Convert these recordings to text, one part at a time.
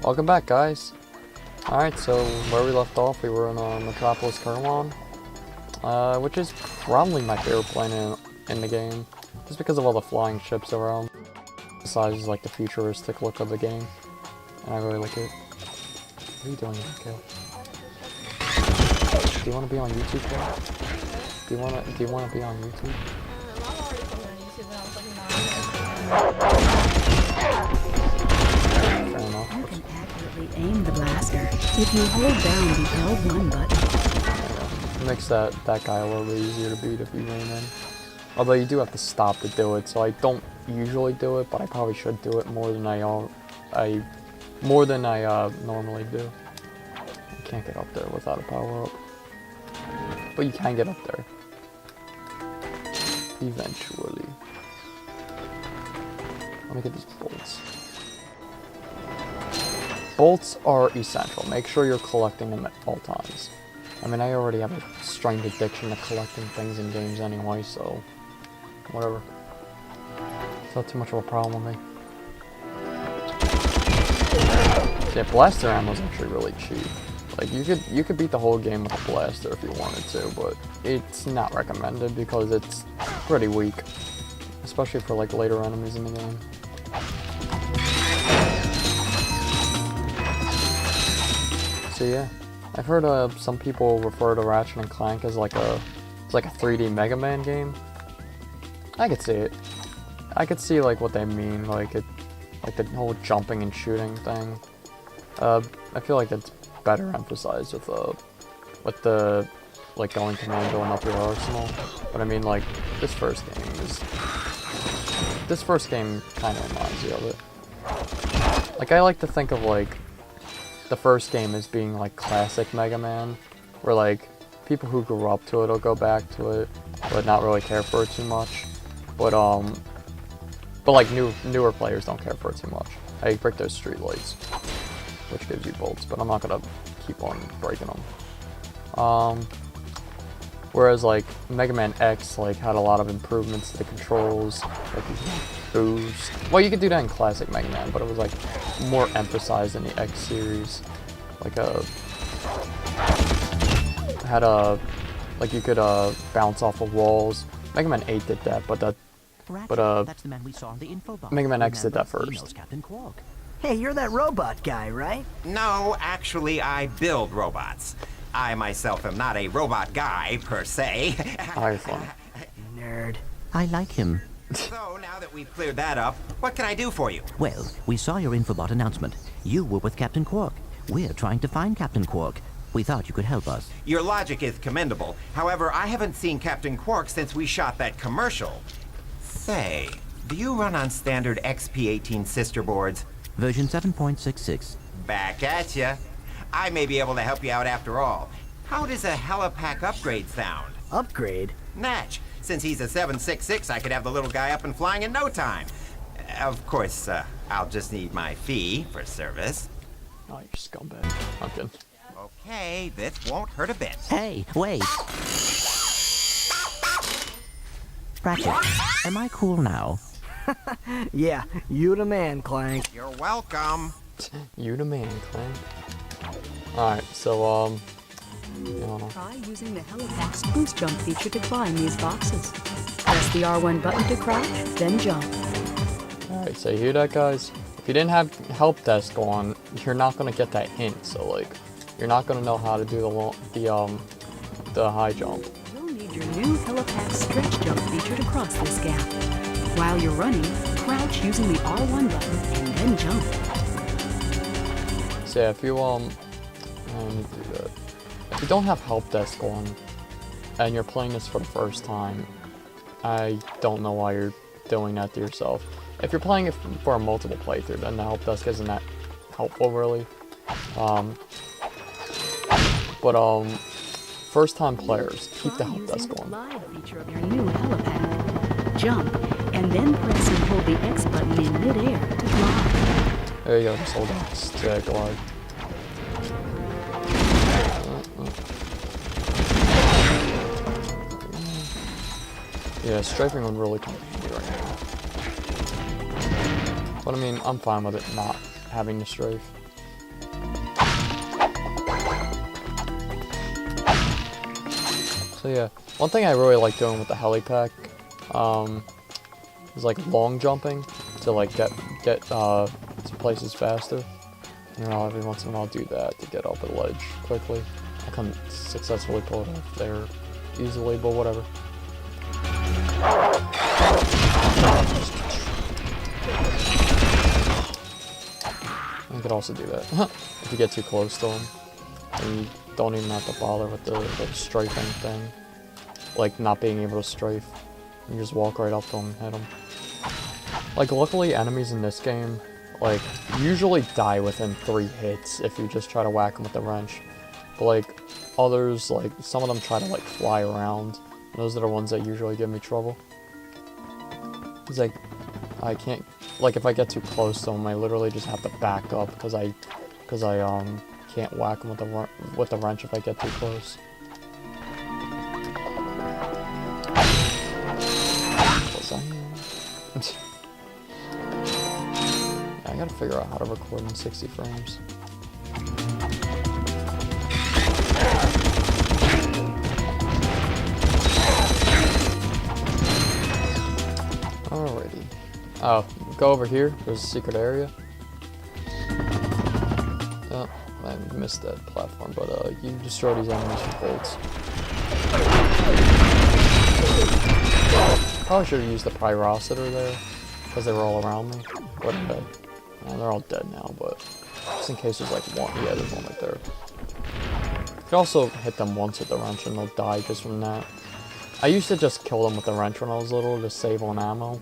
Welcome back, guys. Alright, so where we left off, we were in Metropolis Kerwan, which is probably my favorite planet in the game, just because of all the flying ships around. Besides, like, the futuristic look of the game, and I really like it. What are you doing, Kale? Do you want to be on YouTube, Kale? Do you want to be on YouTube? I'm already coming on YouTube and I was like, Fair enough. You can accurately aim the blaster if you hold down the L1 button. Yeah, it makes that guy a little bit easier to beat if you aim in. Although you do have to stop to do it, so I don't usually do it, but I probably should do it more than I normally do. You can't get up there without a power-up. But you can get up there. Eventually. Let me get these bolts. Bolts are essential. Make sure you're collecting them at all times. I mean, I already have a strange addiction to collecting things in games anyway, so whatever. It's not too much of a problem with me. Yeah, blaster ammo is actually really cheap. Like, you could beat the whole game with a blaster if you wanted to, but it's not recommended because it's pretty weak, especially for like later enemies in the game. So yeah, I've heard some people refer to Ratchet and Clank as like a 3D Mega Man game. I could see it. I could see like what they mean, like the whole jumping and shooting thing. I feel like it's better emphasized with the like going commando and up your arsenal. But I mean, like this first game kind of reminds you of it. Like, I like to think of like the first game as being like classic Mega Man, where like people who grew up to it will go back to it, but not really care for it too much. But like newer players don't care for it too much. I break those street lights, which gives you bolts, but I'm not gonna keep on breaking them. Whereas like Mega Man X like had a lot of improvements to the controls, like you can boost. Well, you could do that in classic Mega Man, but it was like more emphasized in the X series. Like like you could bounce off of walls. Mega Man 8 did that, but that's the man we saw in the info box. Mega Man X did that first. Captain Quark. Hey, you're that robot guy, right? No, actually, I build robots. I myself am not a robot guy, per se. Oh, fun. Nerd. I like him. So, now that we've cleared that up, what can I do for you? Well, we saw your Infobot announcement. You were with Captain Quark. We're trying to find Captain Quark. We thought you could help us. Your logic is commendable. However, I haven't seen Captain Quark since we shot that commercial. Say, do you run on standard XP18 sister boards? Version 7.66. Back at ya. I may be able to help you out after all. How does a helipack upgrade sound? Upgrade? Natch. Since he's a 766, I could have the little guy up and flying in no time. Of course, I'll just need my fee for service. Oh, you scumbag. I'm kidding. Okay, this won't hurt a bit. Hey, wait! Ratchet, am I cool now? Yeah, you the man, Clank. You're welcome. You the man, Clank. Alright, so, Try using the Helipack's boost jump feature to climb these boxes. Press the R1 button to crouch, then jump. Alright, so you hear that, guys? If you didn't have help desk on, you're not gonna get that hint, so like, you're not gonna know how to do the high jump. You'll need your new Helipack stretch jump feature to cross this gap. While you're running, crouch using the R1 button and then jump. So yeah, if you let me do that. If you don't have help desk on and you're playing this for the first time, I don't know why you're doing that to yourself. If you're playing it for a multiple playthrough, then the help desk isn't that helpful really. First time players, keep the help desk on. Try using the glide feature of your new Helipack. Jump, and then press and hold the X button in midair to glide. There you go, just hold X to glide. Yeah, strafing would really come in handy right now. But I mean, I'm fine with it not having the strafe. So yeah, one thing I really like doing with the helipack, is like long jumping to like get to places faster. And I'll every once in a while do that to get up a ledge quickly. I couldn't successfully pull it off there easily, but whatever. I could also do that if you get too close to them. And you don't even have to bother with the strafing thing. Like not being able to strafe. You just walk right up to them and hit them. Like luckily enemies in this game like usually die within 3 hits if you just try to whack them with the wrench. But like others, like some of them try to like fly around. And those are the ones that usually give me trouble. It's like I can't, like if I get too close to them, I literally just have to back up because I can't whack them with the wrench if I get too close. I gotta figure out how to record in 60 frames. Alrighty. Oh, go over here. There's a secret area. Oh, I missed that platform, but you destroy these enemies with bolts. Probably should have used the pyrocitor there, because they were all around me. But well, they're all dead now, but just in case there's like one. Yeah, there's one right there. You could also hit them once with the wrench and they'll die just from that. I used to just kill them with the wrench when I was little to save on ammo,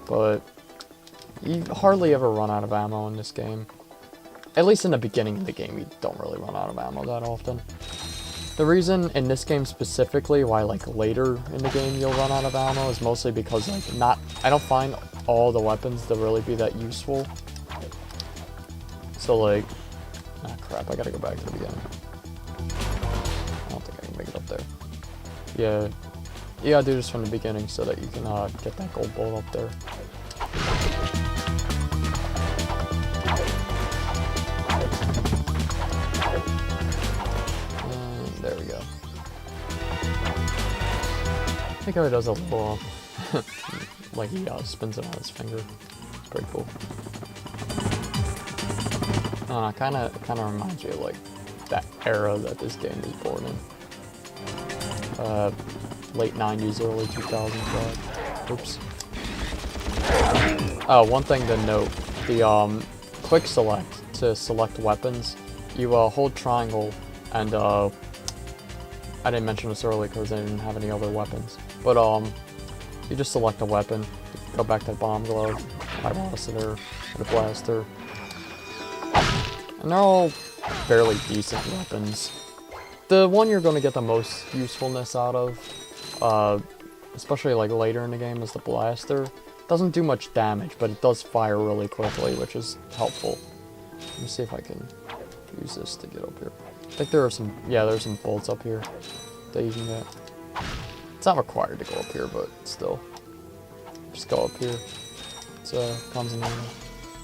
but you hardly ever run out of ammo in this game. At least in the beginning of the game, you don't really run out of ammo that often. The reason in this game specifically why like later in the game you'll run out of ammo is mostly because like I don't find all the weapons to really be that useful. So like, ah crap, I gotta go back to the beginning. I don't think I can make it up there. Yeah, you gotta do this from the beginning so that you can get that gold bolt up there. And there we go. I think how he does a little, like he spins it on his finger. It's pretty cool. It kind of reminds you of like that era that this game was born in. Late 90s, early 2000s. Oops. One thing to note: the quick select to select weapons. You hold triangle, and I didn't mention this earlier because I didn't have any other weapons. But you just select a weapon. Go back to bomb glove, pyrocitor, and a blaster. And they're all fairly decent weapons. The one you're going to get the most usefulness out of, especially like later in the game, is the blaster. It doesn't do much damage, but it does fire really quickly, which is helpful. Let me see if I can use this to get up here. I think there are some, yeah, there's some bolts up here that you can get. It's not required to go up here, but still. Just go up here. It comes in handy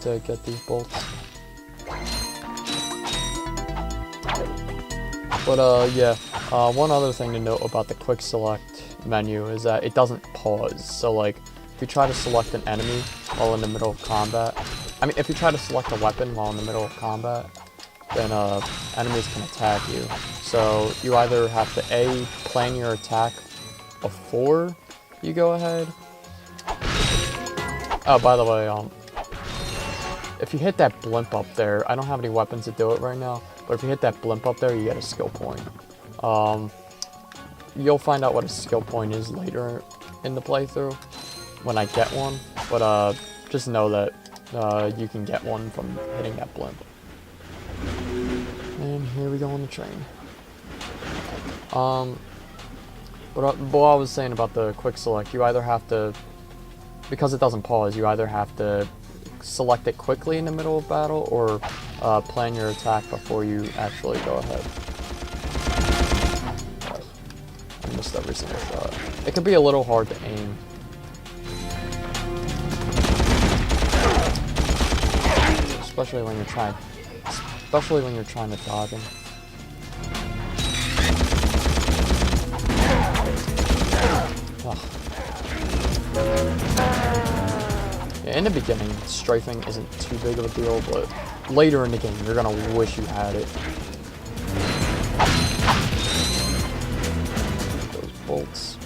to get these bolts. But yeah, one other thing to note about the quick select menu is that it doesn't pause. So like, if you try to select an enemy while in the middle of combat, if you try to select a weapon while in the middle of combat, then enemies can attack you. So you either have to A, plan your attack before you go ahead. Oh, by the way, if you hit that blimp up there, I don't have any weapons to do it right now, but if you hit that blimp up there, you get a skill point. You'll find out what a skill point is later in the playthrough when I get one, but just know that you can get one from hitting that blimp. And here we go on the train. But what I was saying about the quick select, you either have to, because it doesn't pause, you either have to select it quickly in the middle of battle or plan your attack before you actually go ahead. I missed every single shot. It can be a little hard to aim. Especially when you're trying to dodge him. Ugh. Yeah, in the beginning, strafing isn't too big of a deal, but later in the game, you're gonna wish you had it. Those bolts.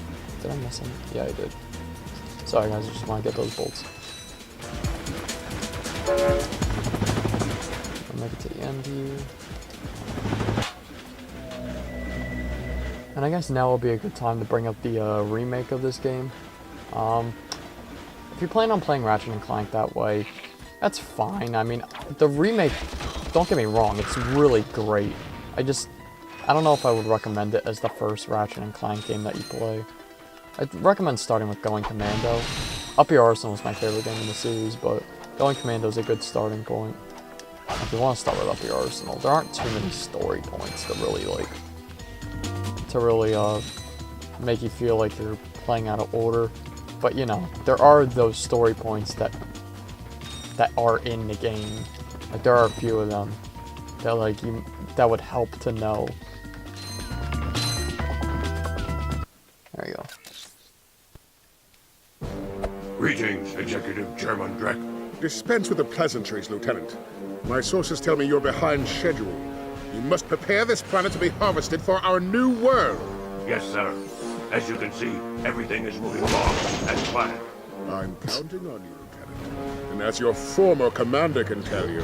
Did I miss them? Yeah, I did. Sorry guys, I just want to get those bolts. I'll make it to the end here. And I guess now will be a good time to bring up the remake of this game. If you plan on playing Ratchet and Clank that way, that's fine. I mean, the remake, don't get me wrong, it's really great. I don't know if I would recommend it as the first Ratchet and Clank game that you play. I'd recommend starting with Going Commando. Up Your Arsenal is my favorite game in the series, but Going Commando is a good starting point. If you want to start with Up Your Arsenal, there aren't too many story points to really, make you feel like you're playing out of order. But, you know, there are those story points that are in the game. Like, there are a few of them that, that would help to know. There you go. Greetings, Executive Chairman Drek. Dispense with the pleasantries, Lieutenant. My sources tell me you're behind schedule. You must prepare this planet to be harvested for our new world. Yes, sir. As you can see, everything is moving along as planned. I'm counting on you, Lieutenant. And as your former commander can tell you,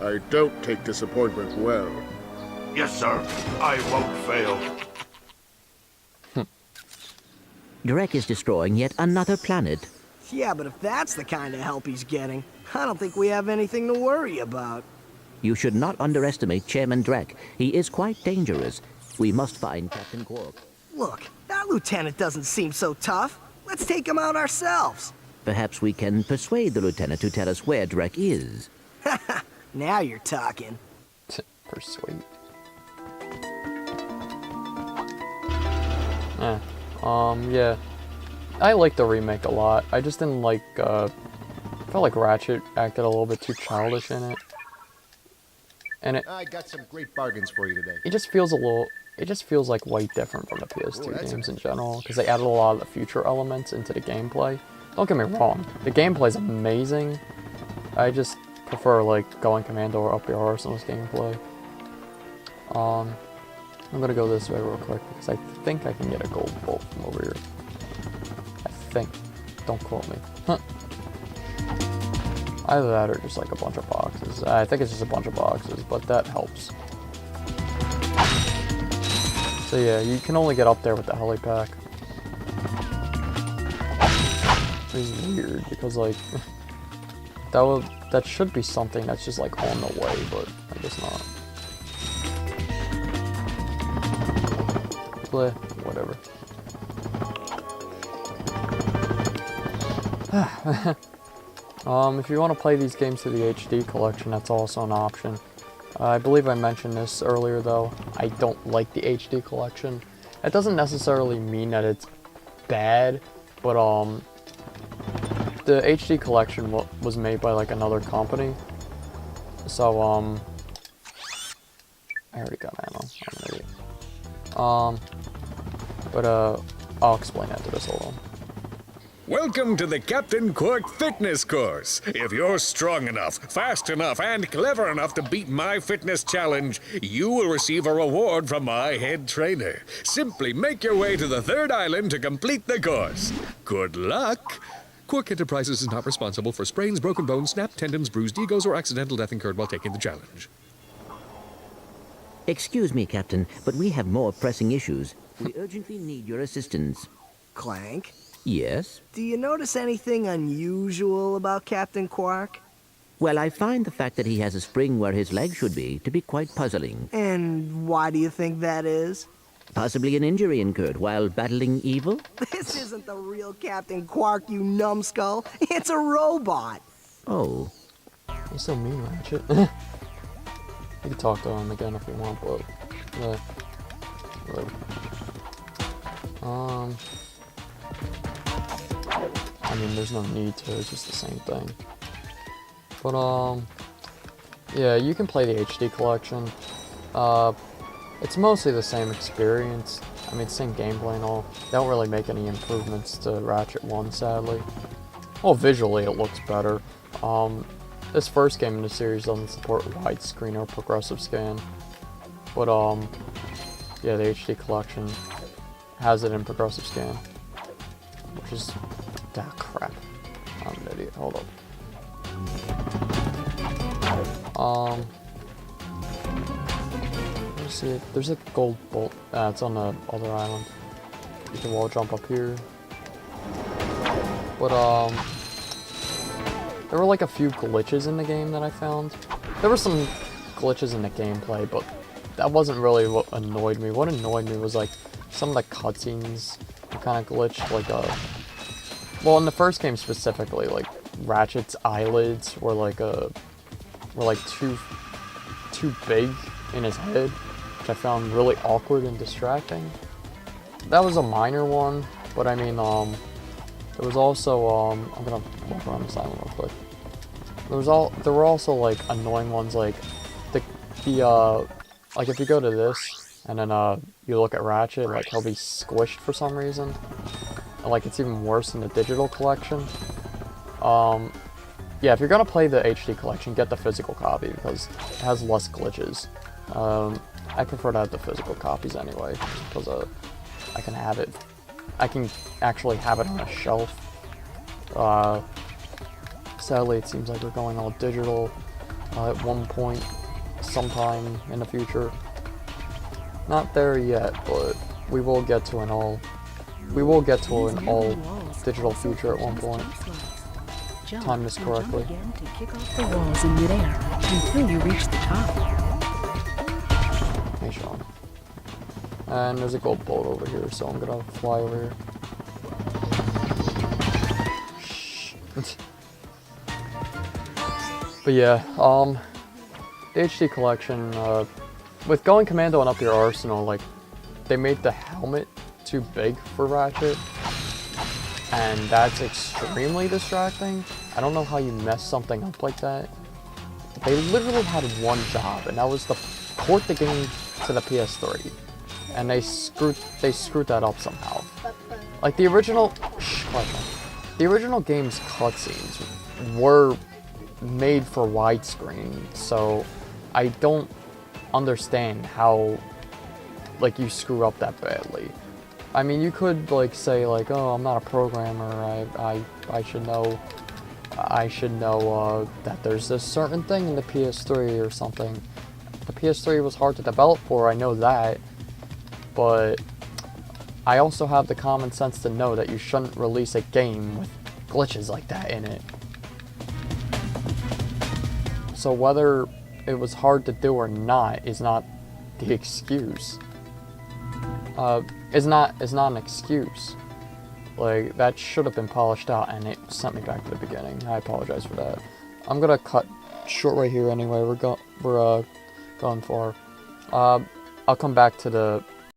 I don't take disappointment well. Yes, sir. I won't fail. Drek is destroying yet another planet. Yeah, but if that's the kind of help he's getting, I don't think we have anything to worry about. You should not underestimate Chairman Drek. He is quite dangerous. We must find Captain Quark. Look, that lieutenant doesn't seem so tough. Let's take him out ourselves. Perhaps we can persuade the lieutenant to tell us where Drek is. Now you're talking. Persuade. Yeah. I like the remake a lot. I just didn't like, felt like Ratchet acted a little bit too childish in it. And I got some great bargains for you today. it just feels like way different from the PS2 games in general, because they added a lot of the future elements into the gameplay. Don't get me wrong, the gameplay's amazing. I just prefer, like, Going Commando or Up Your Arsenal's gameplay. I'm gonna go this way real quick, because I think I can get a gold bolt from over here. I think. Don't quote me. Huh. Either that or just, like, a bunch of boxes. I think it's just a bunch of boxes, but that helps. So yeah, you can only get up there with the helipack. Which is weird, because, like, that should be something that's just, like, on the way, but I guess not. Bleh, whatever. If you want to play these games through the HD collection, that's also an option. I believe I mentioned this earlier, though. I don't like the HD collection. That doesn't necessarily mean that it's bad, but the HD collection was made by, like, another company. So I already got ammo. I'm an idiot. I'll explain after this. Hold on. Welcome to the Captain Quark Fitness Course. If you're strong enough, fast enough, and clever enough to beat my fitness challenge, you will receive a reward from my head trainer. Simply make your way to the third island to complete the course. Good luck! Quark Enterprises is not responsible for sprains, broken bones, snapped tendons, bruised egos, or accidental death incurred while taking the challenge. Excuse me, Captain, but we have more pressing issues. We urgently need your assistance. Clank, Yes? do you notice anything unusual about Captain Quark? Well, I find the fact that he has a spring where his leg should be to be quite puzzling. And why do you think that is? Possibly an injury incurred while battling evil? This isn't the real Captain Quark, you numbskull. It's a robot. Oh. You're so mean, Ratchet. You can talk to him again if you want, but whatever. I mean, there's no need to. It's just the same thing. But yeah, you can play the HD collection. It's mostly the same experience. I mean, same gameplay and all. They don't really make any improvements to Ratchet 1, sadly. Well, visually it looks better. This first game in the series doesn't support widescreen or progressive scan. But, yeah, the HD collection has it in progressive scan. Which is... ah, crap. I'm an idiot. Hold up. Let's see. There's a gold bolt. It's on the other island. You can wall jump up here. But, there were like a few glitches in the game that I found. There were some glitches in the gameplay, but that wasn't really what annoyed me. What annoyed me was like some of the cutscenes kind of glitched. Like well, in the first game specifically, like Ratchet's eyelids were like too big in his head, which I found really awkward and distracting. That was a minor one, but I mean, there was also I'm gonna walk around this island real quick. There were also like annoying ones, like like if you go to this and then you look at Ratchet, like he'll be squished for some reason. And like it's even worse in the digital collection. Yeah, if you're gonna play the HD collection, get the physical copy because it has less glitches. I prefer to have the physical copies anyway, because I can have it. I can actually have it on a shelf. Sadly, it seems like we're going all digital at one point, sometime in the future. Not there yet, but we will get to an all digital future at one point. Time this correctly. Again to kick off the walls in midair until you reach the top. Hey, Sean. And there's a gold bolt over here, so I'm gonna fly over here. Shh. But yeah, the HD collection, with going commando and up your arsenal, like, they made the helmet too big for Ratchet, and that's extremely distracting. I don't know how you mess something up like that. They literally had one job, and that was to port the game to the PS3, and they screwed that up somehow. Like the original game's cutscenes were made for widescreen, so I don't understand how like you screw up that badly. I mean, you could like say like, oh, I'm not a programmer, I should know that there's this certain thing in the PS3 or something. The PS3 was hard to develop for, I know that, but I also have the common sense to know that you shouldn't release a game with glitches like that in it. So whether it was hard to do or not is not the excuse. Is not an excuse. Like, that should have been polished out, and it sent me back to the beginning. I apologize for that. I'm gonna cut short right here anyway. We're going far. I'll come back to the